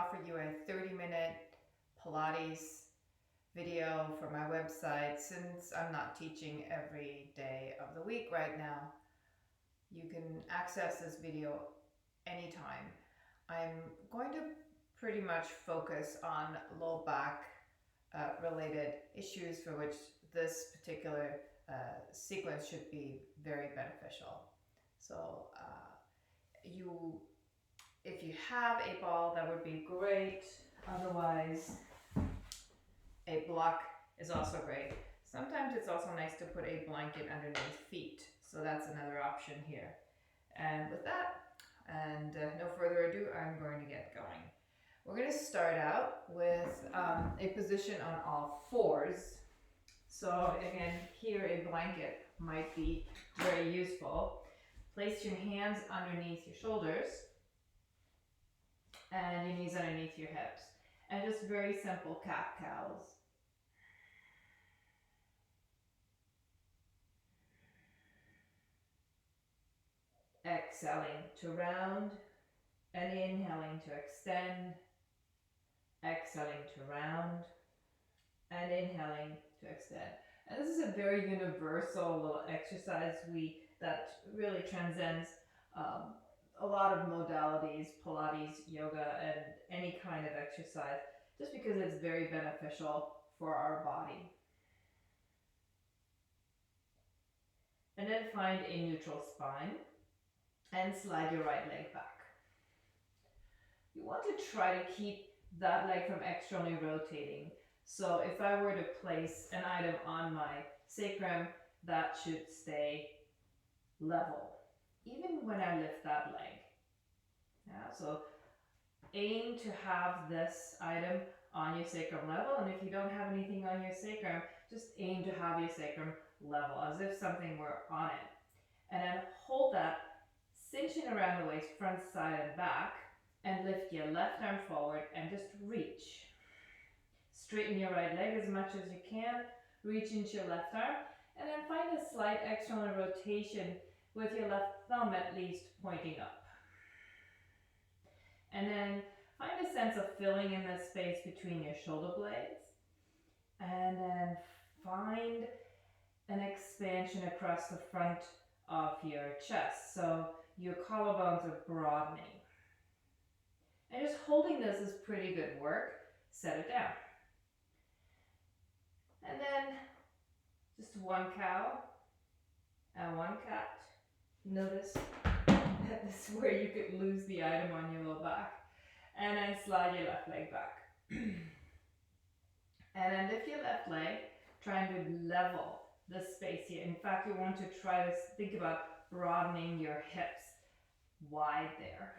offer you a 30-minute Pilates video for my website. Since I'm not teaching every day of the week right now, you can access this video anytime. I'm going to pretty much focus on low back related issues for which this particular sequence should be very beneficial. So if you have a ball, that would be great. Otherwise, a block is also great. Sometimes it's also nice to put a blanket underneath feet. So that's another option here. And with that, and no further ado, I'm going to get going. We're going to start out with a position on all fours. So again, here a blanket might be very useful. Place your hands underneath your shoulders and your knees underneath your hips. And just very simple cat-cows. Exhaling to round and inhaling to extend. Exhaling to round and inhaling to extend. And this is a very universal little exercise that really transcends a lot of modalities, Pilates, yoga, and any kind of exercise, just because it's very beneficial for our body. And then find a neutral spine and slide your right leg back. You want to try to keep that leg from externally rotating. So if I were to place an item on my sacrum, that should stay level, even when I lift that leg. Yeah, so aim to have this item on your sacrum level, and if you don't have anything on your sacrum, just aim to have your sacrum level, as if something were on it. And then hold that, cinching around the waist, front, side, and back, and lift your left arm forward and just reach. Straighten your right leg as much as you can, reach into your left arm, and then find a slight external rotation with your left thumb at least pointing up. And then find a sense of filling in the space between your shoulder blades, and then find an expansion across the front of your chest, so your collarbones are broadening. And just holding this is pretty good work. Set it down. And then just one cow and one cat. Notice that this is where you could lose the item on your low back. And then slide your left leg back. And then lift your left leg, trying to level the space here. In fact, you want to try to think about broadening your hips wide there.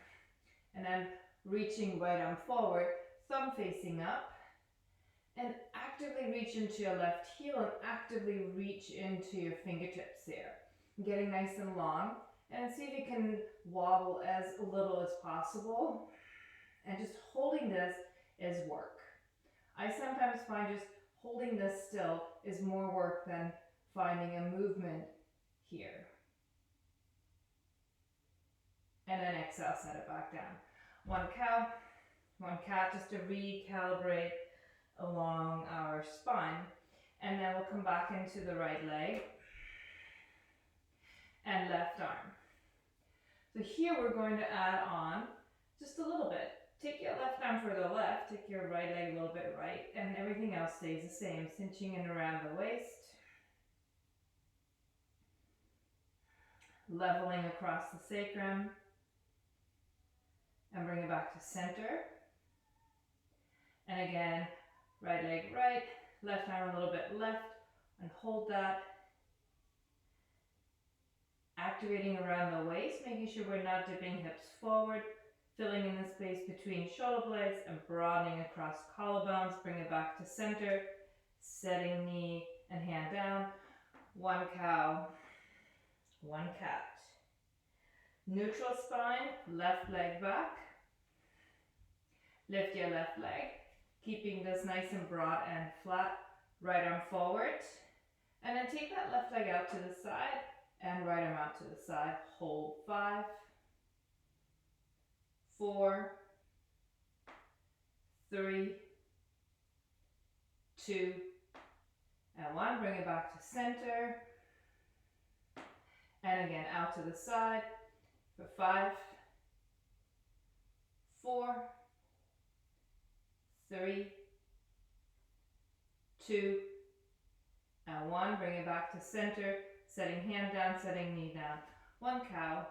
And then reaching right arm forward, thumb facing up, and actively reach into your left heel and actively reach into your fingertips here. Getting nice and long, and see if you can wobble as little as possible. And just holding this is work. I sometimes find just holding this still is more work than finding a movement here. And then exhale, set it back down. One cow, one cat, just to recalibrate along our spine. And then we'll come back into the right leg and left arm. So here we're going to add on just a little bit. Take your left arm further left, take your right leg a little bit right, and everything else stays the same. Cinching in around the waist. Leveling across the sacrum. And bring it back to center. And again, right leg right, left arm a little bit left, and hold that. Activating around the waist, making sure we're not dipping hips forward, filling in the space between shoulder blades and broadening across collarbones. Bring it back to center, setting knee and hand down. One cow, one cat. Neutral spine, left leg back. Lift your left leg, keeping this nice and broad and flat. Right arm forward. And then take that left leg out to the side and right arm out to the side. Hold 5, 4, 3, 2, and 1. Bring it back to center. And again, out to the side for 5, 4, 3, 2, and 1. Bring it back to center. Setting hand down, setting knee down. 1 cow,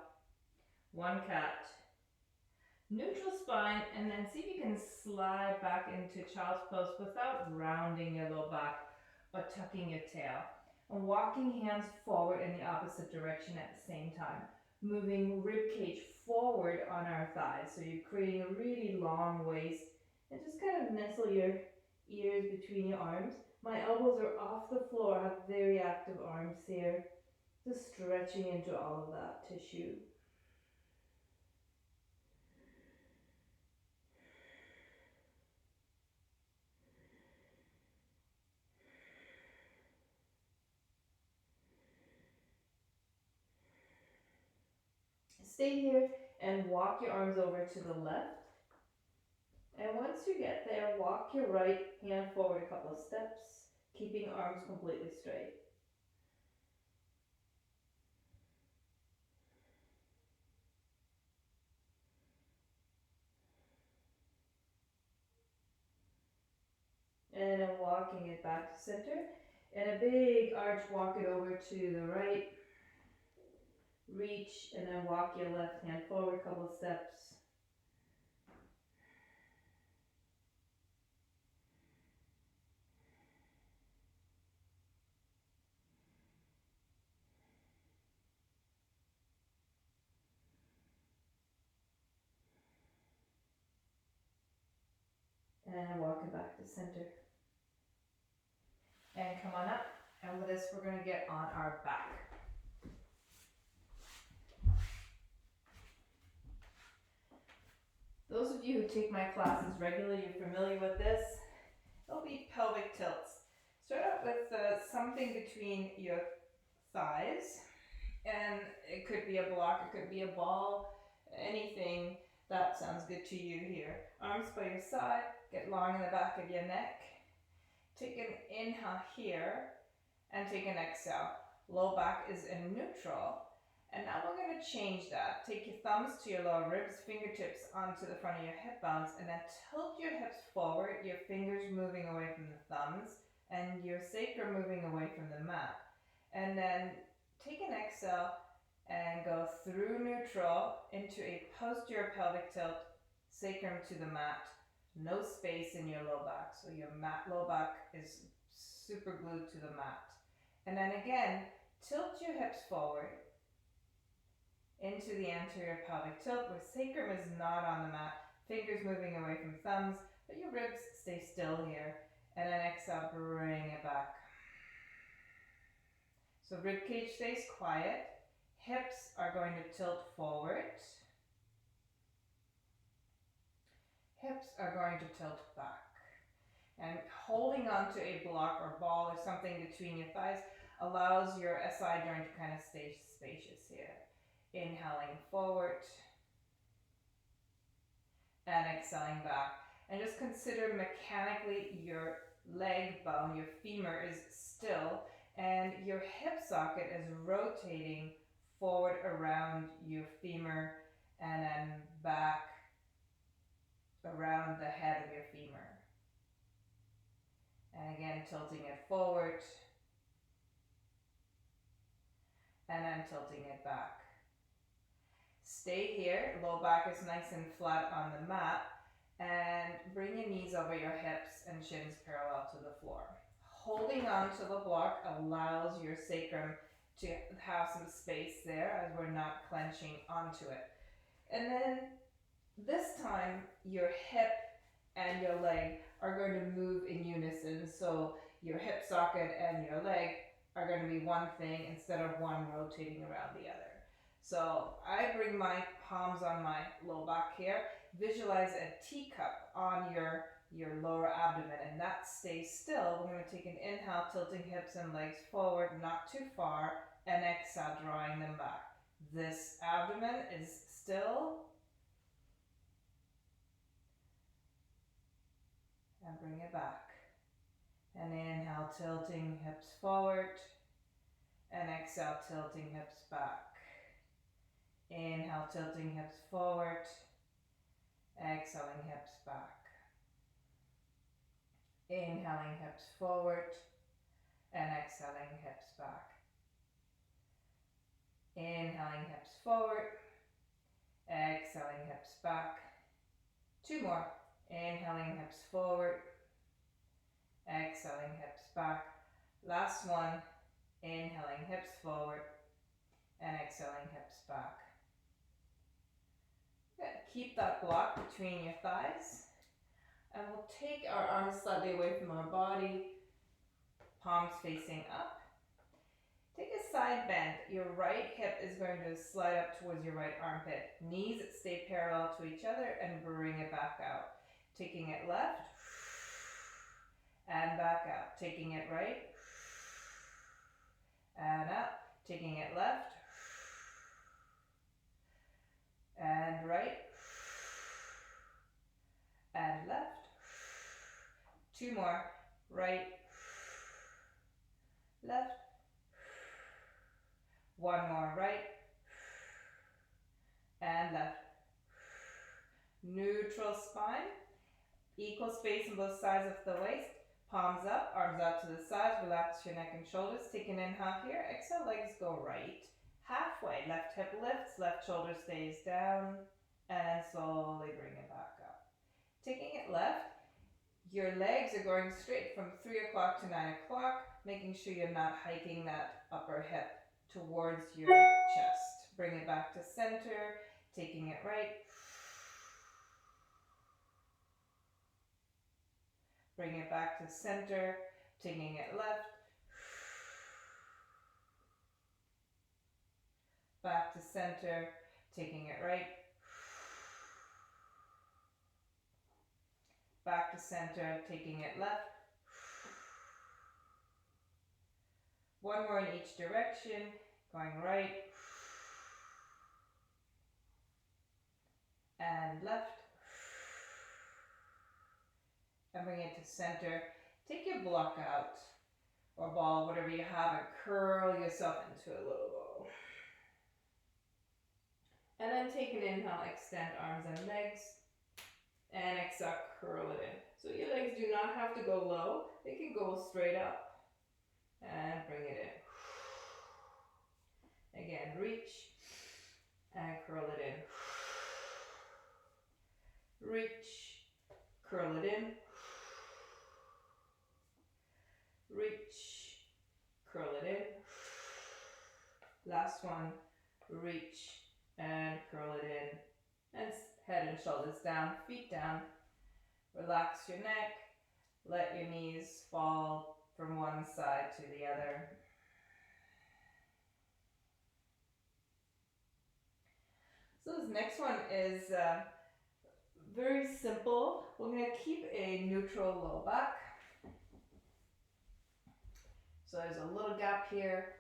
1 cat. Neutral spine, and then see if you can slide back into child's pose without rounding your low back or tucking your tail. And walking hands forward in the opposite direction at the same time. Moving rib cage forward on our thighs. So you're creating a really long waist. And just kind of nestle your ears between your arms. My elbows are off the floor. I have very active arms here. Just stretching into all of that tissue. Stay here and walk your arms over to the left. And once you get there, walk your right hand forward a couple of steps, keeping arms completely straight. And then walking it back to center. And a big arch, walk it over to the right. Reach, and then walk your left hand forward a couple of steps. And walk it back to center. And come on up. And with this, we're going to get on our back. Those of you who take my classes regularly, you're familiar with this. It'll be pelvic tilts. Start out with something between your thighs, and it could be a block, it could be a ball, anything that sounds good to you here. Arms by your side, get long in the back of your neck. Take an inhale here, and take an exhale. Low back is in neutral. And now we're going to change that. Take your thumbs to your lower ribs, fingertips onto the front of your hip bones, and then tilt your hips forward, your fingers moving away from the thumbs, and your sacrum moving away from the mat. And then take an exhale and go through neutral into a posterior pelvic tilt, sacrum to the mat. No space in your low back, so your low back is super glued to the mat. And then again, tilt your hips forward into the anterior pelvic tilt where sacrum is not on the mat, fingers moving away from thumbs, but your ribs stay still here. And then exhale, bring it back. So rib cage stays quiet, hips are going to tilt forward, hips are going to tilt back. And holding onto a block or ball or something between your thighs allows your SI joint to kind of stay spacious here. Inhaling forward and exhaling back. And just consider mechanically your leg bone, your femur is still, and your hip socket is rotating forward around your femur and then back around the head of your femur. And again, tilting it forward and then tilting it back. Stay here, low back is nice and flat on the mat, and bring your knees over your hips and shins parallel to the floor. Holding on to the block allows your sacrum to have some space there as we're not clenching onto it. And then this time your hip and your leg are going to move in unison, so your hip socket and your leg are going to be one thing instead of one rotating around the other. So I bring my palms on my low back here. Visualize a teacup on your lower abdomen, and that stays still. We're going to take an inhale, tilting hips and legs forward, not too far, and exhale, drawing them back. This abdomen is still. bring it back. And inhale, tilting hips forward. And exhale, tilting hips back. Inhale, tilting hips forward. Exhaling hips back. Inhaling hips forward. And exhaling hips back. Inhaling hips forward. Exhaling hips back. 2 more. Inhaling hips forward. Exhaling hips back. Last one. Inhaling hips forward. And exhaling hips back. Good. Keep that block between your thighs. And we'll take our arms slightly away from our body. Palms facing up. Take a side bend. Your right hip is going to slide up towards your right armpit. Knees stay parallel to each other and bring it back out. Taking it left and back out. Taking it right and up. Taking it left and right and left. 2 more. Right, left. 1 more. Right and left. Neutral spine. Equal space on both sides of the waist. Palms up, arms out to the sides. Relax your neck and shoulders. Take an inhale here. Exhale, legs go right. Halfway. Left hip lifts, left shoulder stays down. And slowly bring it back up. Taking it left. Your legs are going straight from 3 o'clock to 9 o'clock. Making sure you're not hiking that upper hip towards your chest. Bring it back to center. Taking it right. Bring it back to center, taking it left, back to center, taking it right, back to center, taking it left. 1 more in each direction, going right and left. And bring it to center. Take your block out or ball, whatever you have, and curl yourself into a little ball. And then take an inhale, extend arms and legs. And exhale, curl it in. So your legs do not have to go low. They can go straight up. And bring it in. Again, reach and curl it in. Reach, curl it in. Reach, curl it in. Last one, reach and curl it in. And head and shoulders down, feet down. Relax your neck. Let your knees fall from one side to the other. So this next one is very simple. We're going to keep a neutral low back. So there's a little gap here,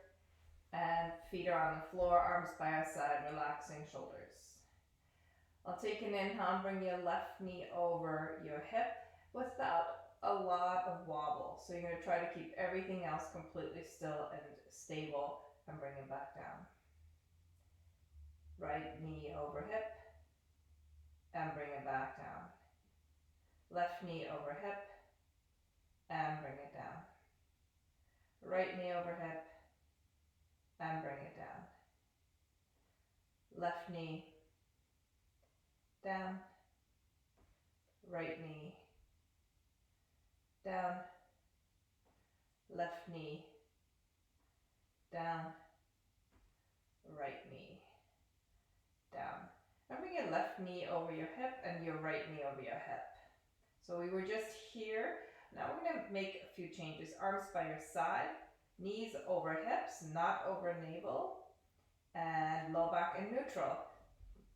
and feet are on the floor, arms by our side, relaxing shoulders. I'll take an inhale and bring your left knee over your hip without a lot of wobble. So you're going to try to keep everything else completely still and stable and bring it back down. Right knee over hip and bring it back down. Left knee over hip and bring it down. Right knee over hip and bring it down. Left knee down. Right knee down. Left knee down. Right knee down. And bring your left knee over your hip and your right knee over your hip. So we were just here. Now we're going to make a few changes. Arms by your side, knees over hips, not over navel, and low back in neutral.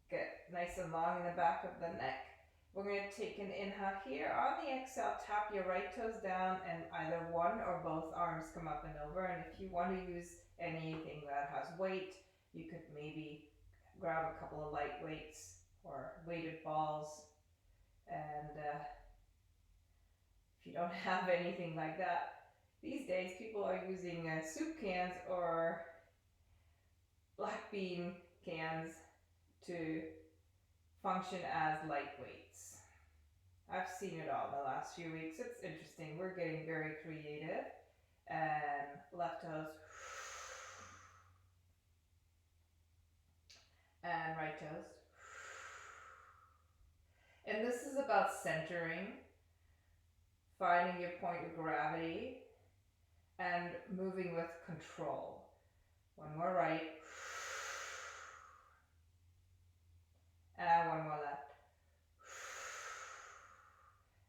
Get nice and long in the back of the neck. We're going to take an inhale here. On the exhale, tap your right toes down and either one or both arms come up and over. And if you want to use anything that has weight, you could maybe grab a couple of light weights or weighted balls and don't have anything like that. These days people are using soup cans or black bean cans to function as lightweights. I've seen it all the last few weeks. It's interesting. We're getting very creative. And left toes. And right toes. And this is about centering, finding your point of gravity, and moving with control. One more right. And one more left.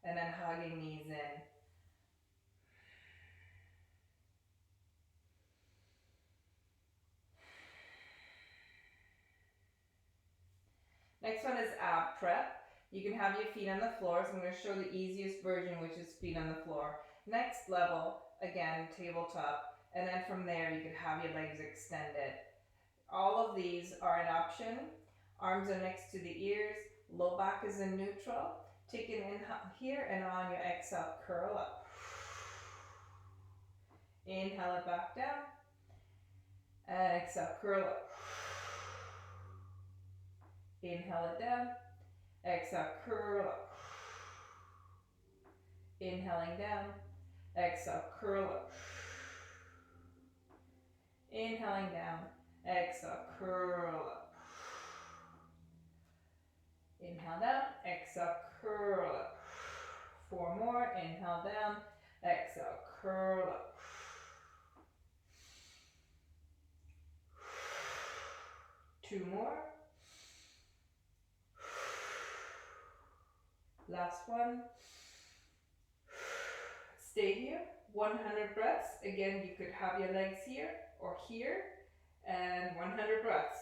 And then hugging knees in. Next one is ab prep. You can have your feet on the floor. So I'm going to show the easiest version, which is feet on the floor. Next level, again, tabletop. And then from there, you could have your legs extended. All of these are an option. Arms are next to the ears. Low back is in neutral. Take an inhale here, and on your exhale, curl up. Inhale it back down. And exhale, curl up. Inhale it down. Exhale, curl up. Inhaling down. Exhale, curl up. Inhaling down. Exhale, curl up. Inhale down. Exhale, curl up. 4 more. Inhale down. Exhale, curl up. Two more. Last one. Stay here. 100 breaths. Again, you could have your legs here or here. And 100 breaths.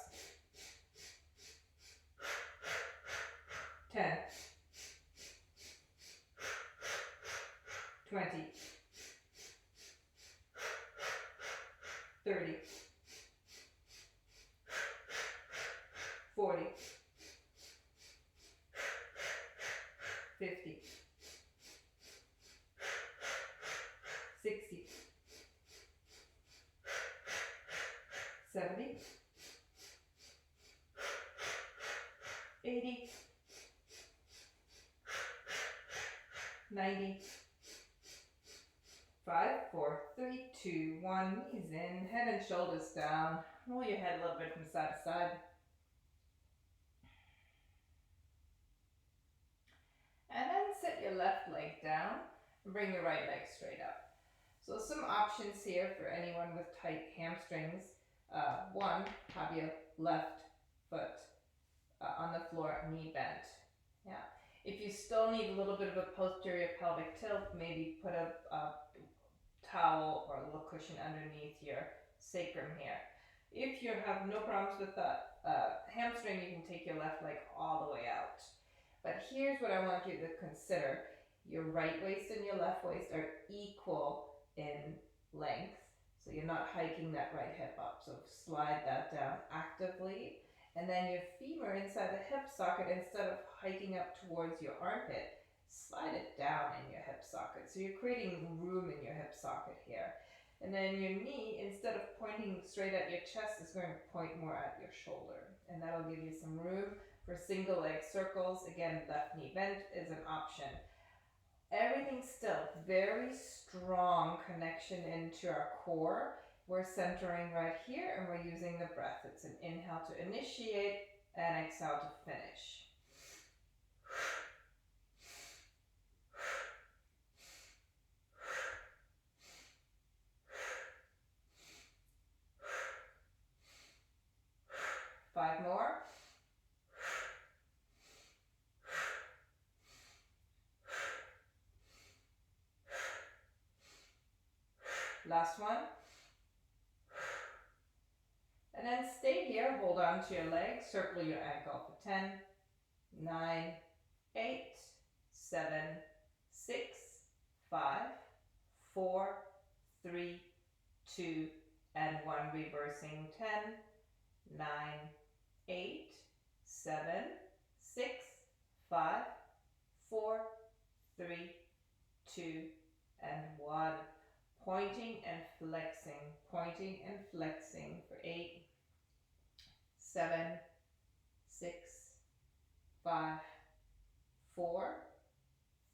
10. 20. 30. 40. 50. 60. 70. 80. 90. 5, 4, 3, 2, 1. Knees in, head and shoulders down. Roll your head a little bit from side to side. And then set your left leg down and bring your right leg straight up. So some options here for anyone with tight hamstrings. One, have your left foot on the floor, knee bent. Yeah. If you still need a little bit of a posterior pelvic tilt, maybe put a towel or a little cushion underneath your sacrum here. If you have no problems with that hamstring, you can take your left leg all the way out. But here's what I want you to consider. Your right waist and your left waist are equal in length. So you're not hiking that right hip up. So slide that down actively. And then your femur inside the hip socket, instead of hiking up towards your armpit, slide it down in your hip socket. So you're creating room in your hip socket here. And then your knee, instead of pointing straight at your chest, is going to point more at your shoulder. And that'll give you some room for single leg circles. Again, left knee bent is an option. Everything still very strong connection into our core. We're centering right here and we're using the breath. It's an inhale to initiate and exhale to finish. Five more. Last one. And then stay here, hold on to your leg, circle your ankle for 10, 9, 8, 7, 6, 5, 4, 3, 2, and 1. Reversing 10, 9, 8, 7, 6, 5, 4, 3, 2, and 1. Pointing and flexing for 8, 7, 6, 5, 4,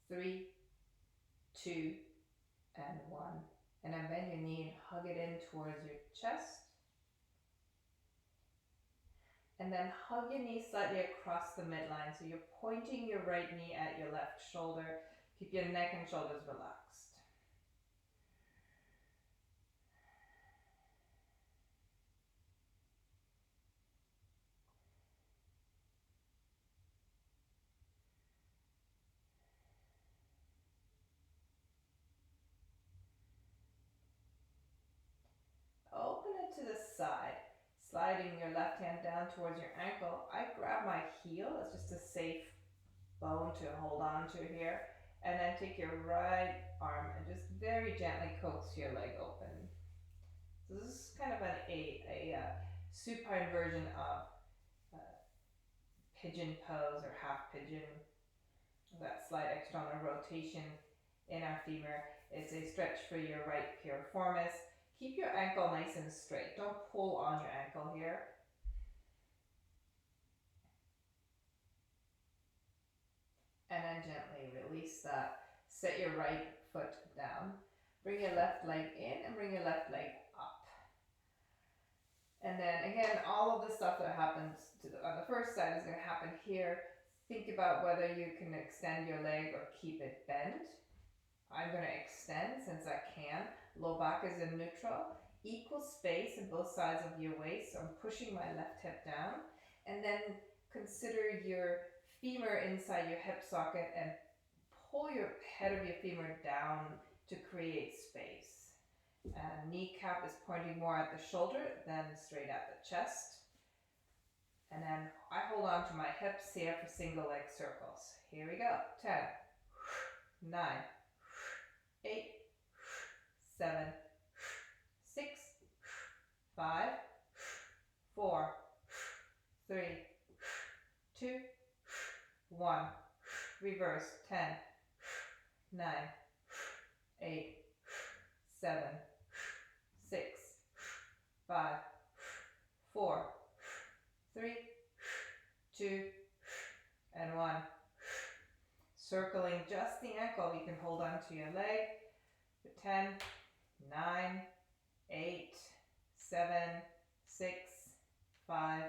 3, 2, and 1. And then bend your knee and hug it in towards your chest. And then hug your knee slightly across the midline. So you're pointing your right knee at your left shoulder. Keep your neck and shoulders relaxed. Open it to the side, sliding your left hand down towards your ankle. I grab my heel, it's just a safe bone to hold on to here. And then take your right arm and just very gently coax your leg open. So this is kind of a supine version of pigeon pose or half pigeon. That slight external rotation in our femur is a stretch for your right piriformis. Keep your ankle nice and straight. Don't pull on your ankle here. And then gently release that. Set your right foot down. Bring your left leg in and bring your left leg up. And then again, all of the stuff that happens on the first side is going to happen here. Think about whether you can extend your leg or keep it bent. I'm going to extend since I can. Low back is in neutral. Equal space on both sides of your waist. So I'm pushing my left hip down. And then consider your femur inside your hip socket and pull your head of your femur down to create space. Kneecap is pointing more at the shoulder than straight at the chest. And then I hold on to my hips here for single leg circles. Here we go. 10, 9, 8, 7, 6, 5, 4, 3, 2, 1. Reverse. 10, 9, 8, 7, 6, 5, 4, 3, 2, and 1. Circling just the ankle, you can hold on to your leg for 10, 9, 8, 7, 6, 5,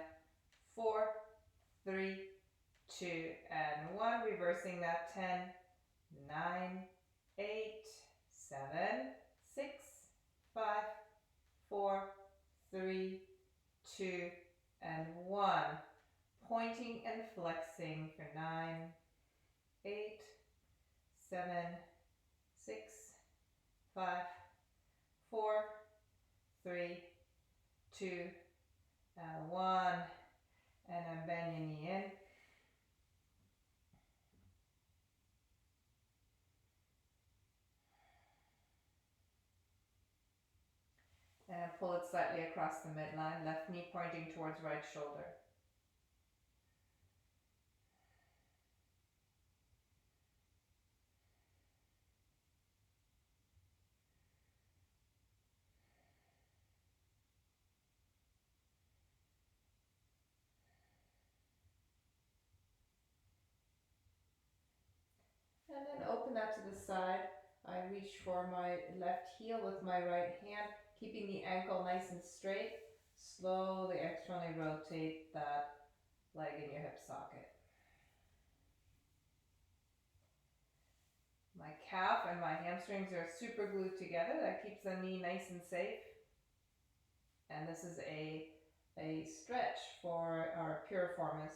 4, 3, 2, and 1. Reversing that. 10, 9, 8, 7, 6, 5, 4, 3, 2, and 1. Pointing and flexing for 9, 8, 7, 6, 5, 4, 3, 2, and 1. And then bend your knee in. And pull it slightly across the midline, left knee pointing towards right shoulder. And then open that to the side. I reach for my left heel with my right hand, keeping the ankle nice and straight. Slowly externally rotate that leg in your hip socket. My calf and my hamstrings are super glued together. That keeps the knee nice and safe. And this is a stretch for our piriformis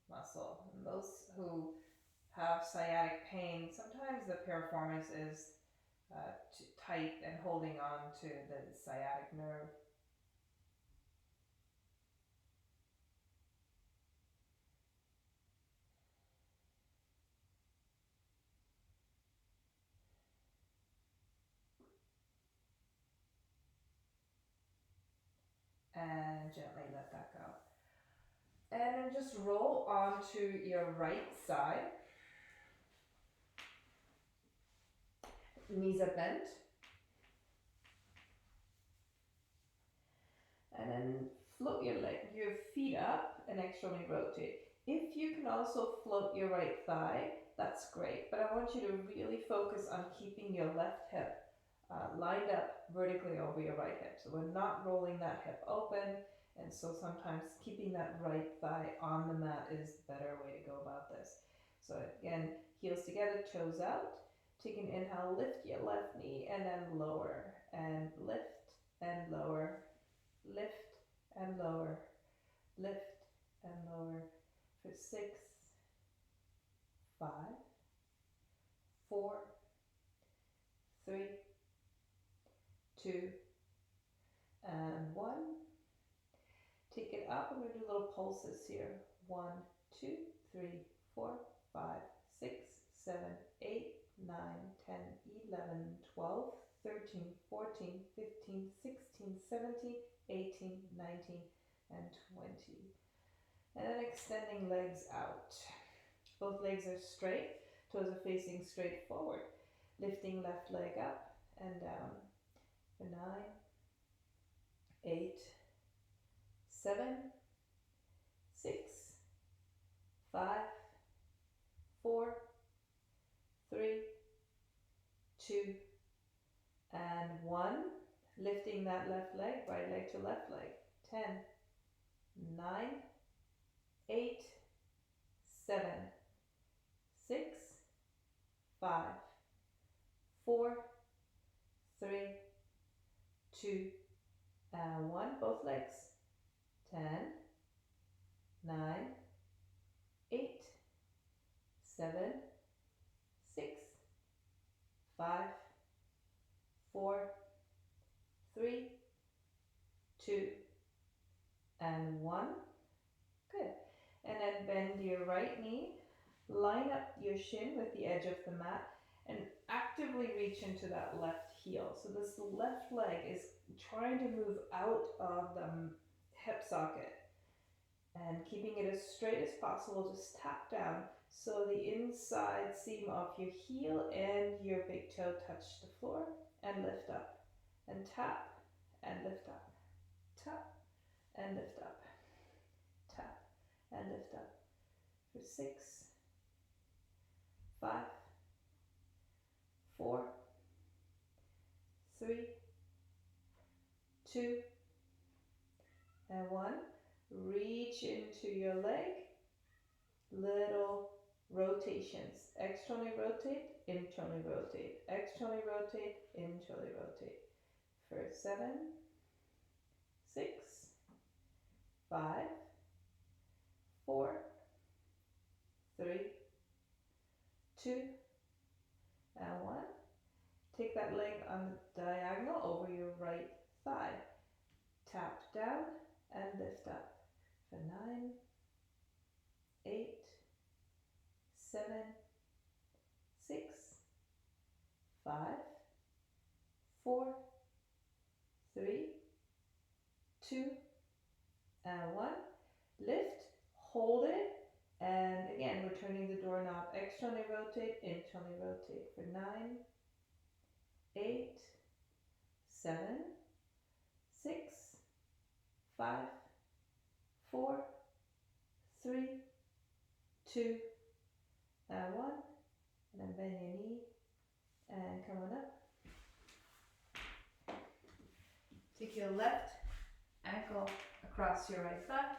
muscle. And those who have sciatic pain, sometimes the piriformis is too tight and holding on to the sciatic nerve. And gently let that go. And then just roll onto your right side. Knees are bent. And then float your feet up and externally rotate. If you can also float your right thigh, that's great. But I want you to really focus on keeping your left hip lined up vertically over your right hip. So we're not rolling that hip open. And so sometimes keeping that right thigh on the mat is the better way to go about this. So again, heels together, toes out. Take an inhale, lift your left knee and then lower and lift and lower, lift and lower, lift and lower for 6, 5, 4, 3, 2, and 1. Take it up. I'm going to do little pulses here. 1, 2, 3, 4, 5, 6, 7, 8, 9, 10, 11, 12, 13, 14, 15, 16, 17, 18, 19, and 20. And then extending legs out. Both legs are straight, toes are facing straight forward. Lifting left leg up and down for 9, 8, 7, 6, 5, 4, 3, 2, and 1. Lifting that left leg, right leg to left leg. 10, 9, 8, 7, 6, 5, 4, 3, 2, and 1. Both legs. 10, 9, 8, 7, 6, 5, 4, 3, 2, and 1. Good. And then bend your right knee, line up your shin with the edge of the mat, and actively reach into that left heel. So this left leg is trying to move out of the hip socket. And keeping it as straight as possible, just tap down so the inside seam of your heel and your big toe touch the floor, and lift up. And tap and lift up. Tap and lift up. Tap and lift up. For 6, 5, 4, 3, 2, and 1. Reach into your leg. Little rotations. Externally rotate, internally rotate. Externally rotate, internally rotate. For 7, 6, 5, 4, 3, 2, and 1. Take that leg on the diagonal over your right thigh. Tap down and lift up for 9, 8, 7, 6, 5, 4, 3, 2, and 1. Lift, hold it, and again, we're turning the doorknob. Externally rotate, internally rotate for 9, 8, 7, 6, 5, 4, 3, 2, and 1. And then bend your knee and come on up. Take your left ankle across your right thigh.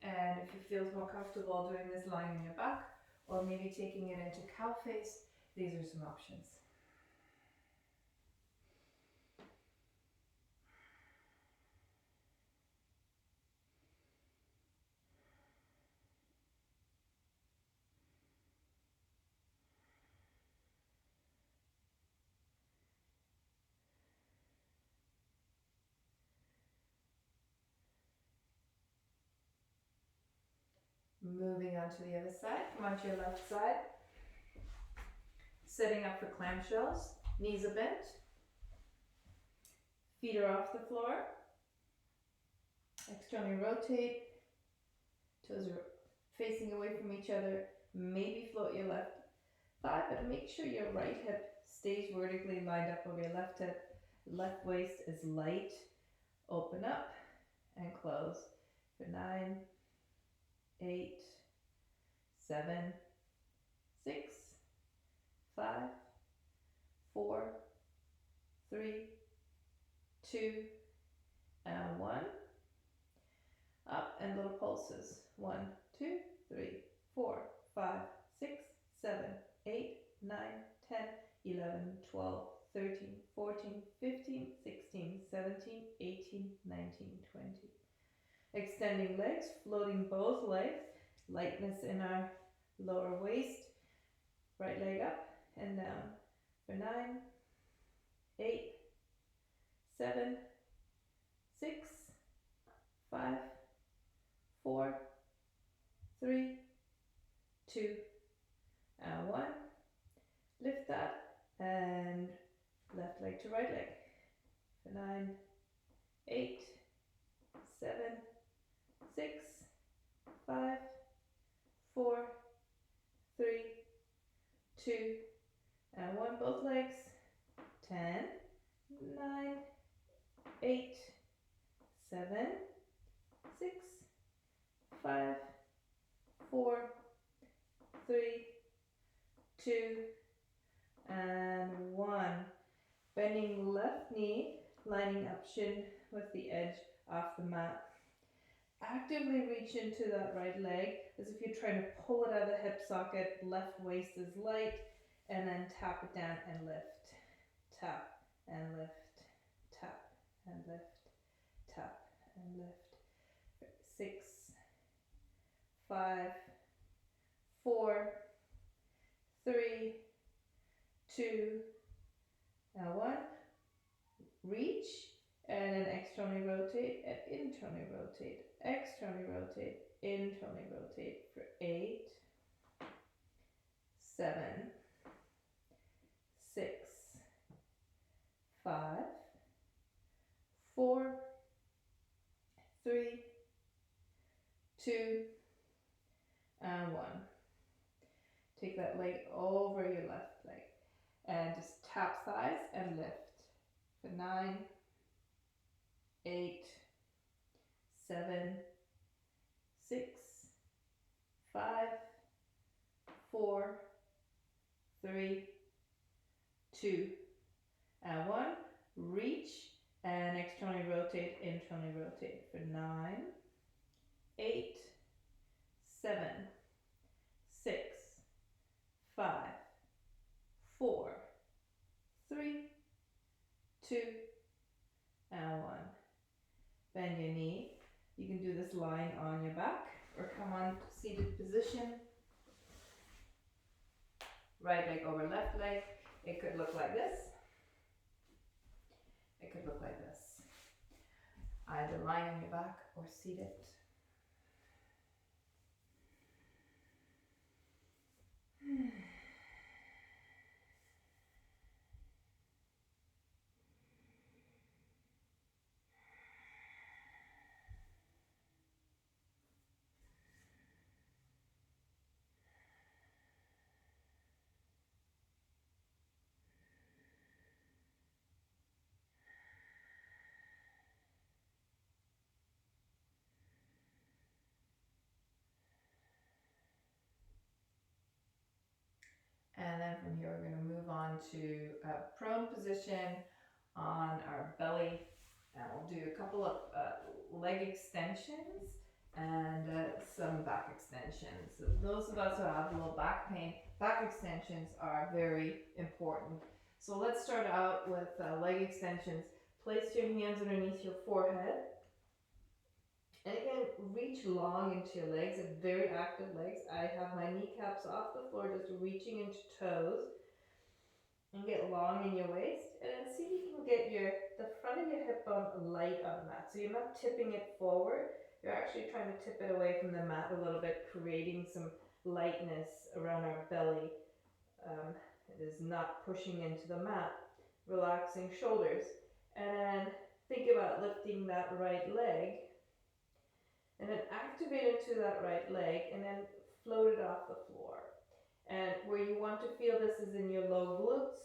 And if you feel more comfortable doing this lying on your back, or maybe taking it into cow face, these are some options. Moving on to the other side, come on to your left side. Setting up for clamshells, knees are bent, feet are off the floor, externally rotate, toes are facing away from each other, maybe float your left 5, but make sure your right hip stays vertically lined up with your left hip. Left waist is light. Open up and close for 9, 8, 7, 6, 5, 4, 3, 2, and 1. Up and little pulses. 1, 2, 3, 4, 5, 6, 7, 8, 9, 10, 11, 12, 13, 14, 15, 16, 17, 18, 19, 20. Extending legs, floating both legs, lightness in our lower waist. Right leg up and down for 9, 8, 7, 6, 5, 4, 3, 2, and 1. Lift that and left leg to right leg for 9, 8, 7, 6, 5, 4, 3, 2, and 1. Both legs. 10, 9, 8, 7, 6, 5, 4, 3, 2, and 1. Bending left knee, lining up shin with the edge off the mat. Actively reach into that right leg as if you're trying to pull it out of the hip socket. Left waist is light, and then tap it down and lift. Tap and lift. Tap and lift. Tap and lift. 6, 5, 4, 3, 2, and 1. Reach and then externally rotate and internally rotate. Externally rotate, internally rotate for 8, 7, 6, 5, 4, 3, 2, and 1. Take that leg over your left leg and just tap thighs and lift for 9, 8, 7, 6, 5, 4, 3, 2, and 1. Reach and externally rotate, internally rotate for 9, 8, 7, 6, 5, 4, 3, 2, and 1. Bend your knee. You can do this lying on your back or come on to seated position. Right leg over left leg. It could look like this. It could look like this. Either lying on your back or seated. And then from here, we're going to move on to a prone position on our belly. And we'll do a couple of leg extensions and some back extensions. So those of us who have a little back pain, back extensions are very important. So let's start out with leg extensions. Place your hands underneath your forehead. And again, reach long into your legs, very active legs. I have my kneecaps off the floor, just reaching into toes. And get long in your waist. And then see if you can get the front of your hip bone light on the mat. So you're not tipping it forward. You're actually trying to tip it away from the mat a little bit, creating some lightness around our belly. It is not pushing into the mat. Relaxing shoulders. And then think about lifting that right leg. And then activate into that right leg and then float it off the floor. And where you want to feel this is in your low glutes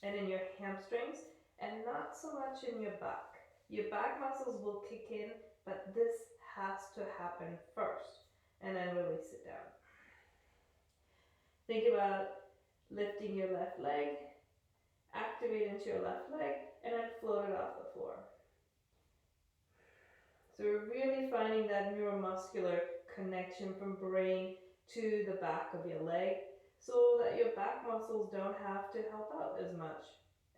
and in your hamstrings, and not so much in your back. Your back muscles will kick in, but this has to happen first, and then release it down. Think about lifting your left leg, activate into your left leg, and then float it off the floor. So we're really finding that neuromuscular connection from brain to the back of your leg, so that your back muscles don't have to help out as much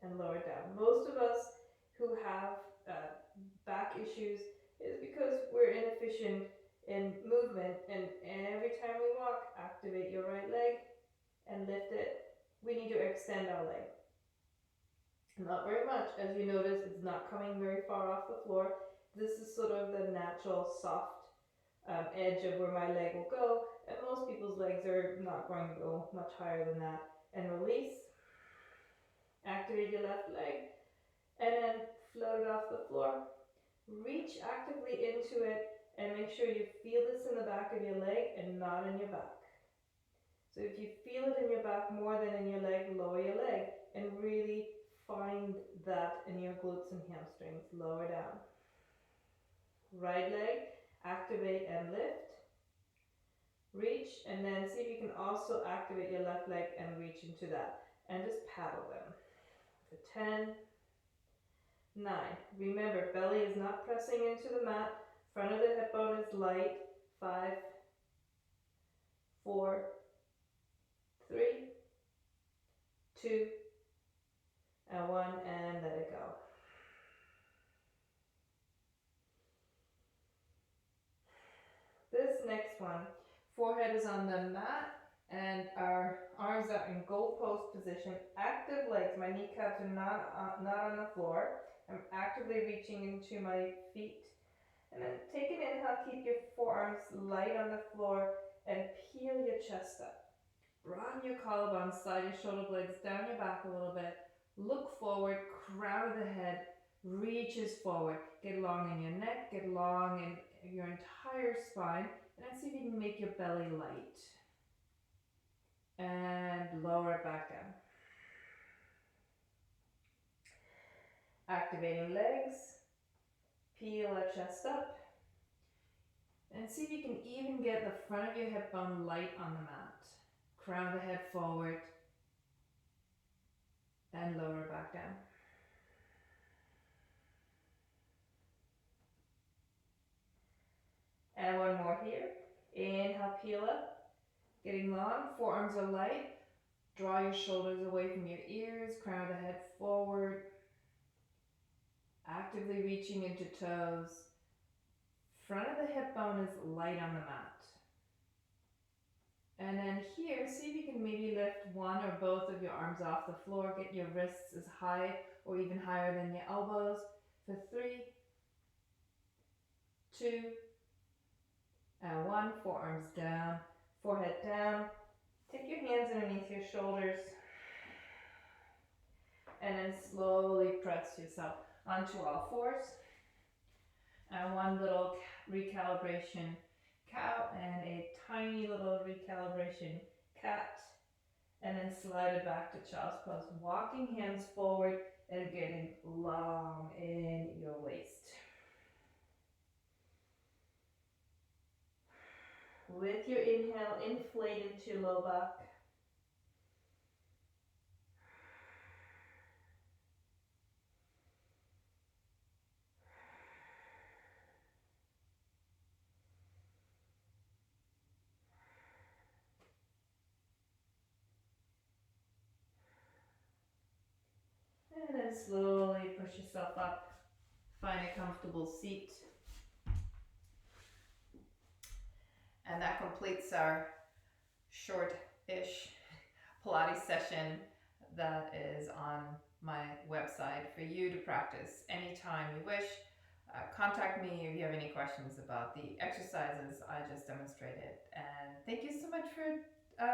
and lower down. Most of us who have back issues is because we're inefficient in movement, and every time we walk, activate your right leg and lift it. We need to extend our leg. Not very much. As you notice, it's not coming very far off the floor. This is sort of the natural soft edge of where my leg will go, and most people's legs are not going to go much higher than that. And release, activate your left leg, and then float it off the floor. Reach actively into it and make sure you feel this in the back of your leg and not in your back. So if you feel it in your back more than in your leg, lower your leg and really find that in your glutes and hamstrings. Lower down. Right leg, activate and lift. Reach, and then see if you can also activate your left leg and reach into that. And just paddle them. For 10, 9. Remember, belly is not pressing into the mat. Front of the hip bone is light. 5, 4, 3, 2, and 1, and let it go. This next one, forehead is on the mat and our arms are in goalpost position. Active legs, my kneecaps are not on the floor. I'm actively reaching into my feet. And then take an inhale, keep your forearms light on the floor and peel your chest up. Broaden your collarbone, slide your shoulder blades down your back a little bit. Look forward, crown of the head reaches forward. Get long in your neck, get long in your entire spine. And then see if you can make your belly light. And lower it back down. Activating legs. Peel our chest up. And see if you can even get the front of your hip bone light on the mat. Crown the head forward. And lower it back down. And one more here. Inhale, peel up. Getting long, forearms are light. Draw your shoulders away from your ears. Crown the head forward. Actively reaching into toes. Front of the hip bone is light on the mat. And then here, see if you can maybe lift one or both of your arms off the floor. Get your wrists as high or even higher than your elbows. For 3, 2, and 1. Forearms down, forehead down. Take your hands underneath your shoulders. And then slowly press yourself onto all fours. And one little recalibration cow and a tiny little recalibration cat. And then slide it back to child's pose. Walking hands forward and getting long in your waist. With your inhale, inflate into your low back. And then slowly push yourself up. Find a comfortable seat. And that completes our short-ish Pilates session that is on my website for you to practice anytime you wish. Contact me if you have any questions about the exercises I just demonstrated. And thank you so much for